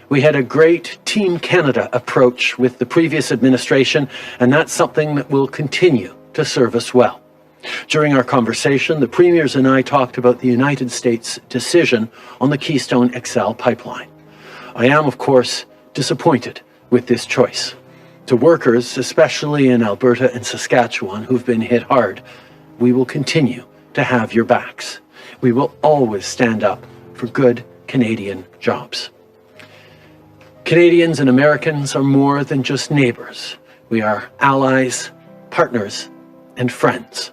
We had a great Team Canada approach with the previous administration, and that's something that will continue to serve us well. During our conversation, the premiers and I talked about the United States' decision on the Keystone XL Pipeline. I am, of course, disappointed with this choice. To workers, especially in Alberta and Saskatchewan, who've been hit hard, we will continue to have your backs. We will always stand up for good Canadian jobs. Canadians and Americans are more than just neighbors. We are allies, partners, and friends.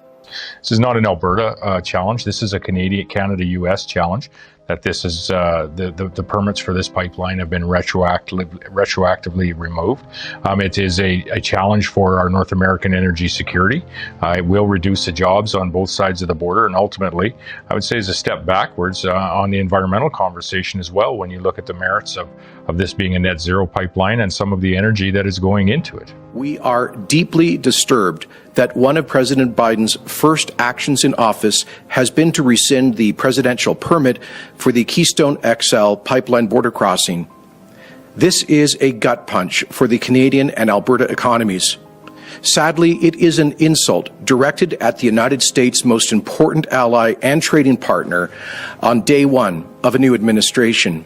This is not an Alberta challenge. This is a Canada-US challenge. That this is the permits for this pipeline have been retroactively removed. It is a challenge for our North American energy security. It will reduce the jobs on both sides of the border, and ultimately, I would say, is a step backwards on the environmental conversation as well. When you look at the merits of this being a net zero pipeline and some of the energy that is going into it. We are deeply disturbed that one of President Biden's first actions in office has been to rescind the presidential permit for the Keystone XL Pipeline border crossing. This is a gut punch for the Canadian and Alberta economies. Sadly, it is an insult directed at the United States' most important ally and trading partner on day one of a new administration.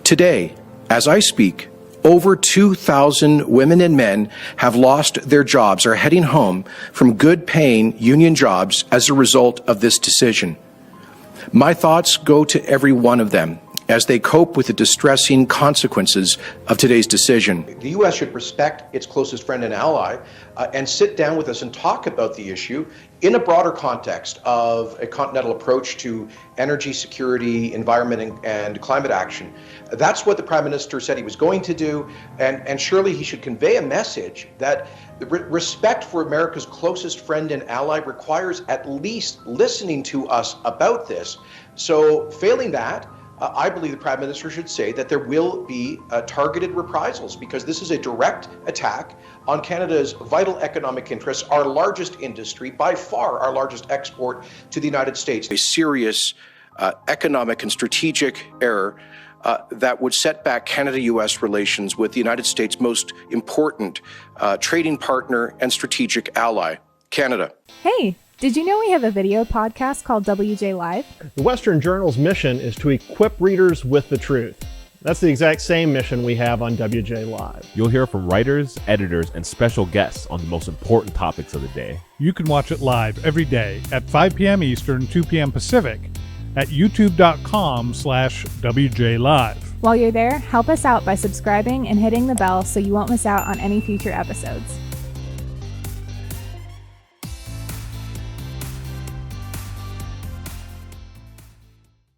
Today, as I speak, over 2,000 women and men have lost their jobs or are heading home from good-paying union jobs as a result of this decision. My thoughts go to every one of them as they cope with the distressing consequences of today's decision. The U.S. should respect its closest friend and ally and sit down with us and talk about the issue in a broader context of a continental approach to energy security, environment, and climate action. That's what the Prime Minister said he was going to do, and surely he should convey a message that the respect for America's closest friend and ally requires at least listening to us about this. So failing that, I believe the Prime Minister should say that there will be targeted reprisals, because this is a direct attack on Canada's vital economic interests, our largest industry, by far our largest export to the United States. A serious economic and strategic error that would set back Canada-US relations with the United States' most important trading partner and strategic ally, Canada. Hey! Did you know we have a video podcast called WJ Live? The Western Journal's mission is to equip readers with the truth. That's the exact same mission we have on WJ Live. You'll hear from writers, editors, and special guests on the most important topics of the day. You can watch it live every day at 5 p.m. Eastern, 2 p.m. Pacific at youtube.com/WJ Live. While you're there, help us out by subscribing and hitting the bell so you won't miss out on any future episodes.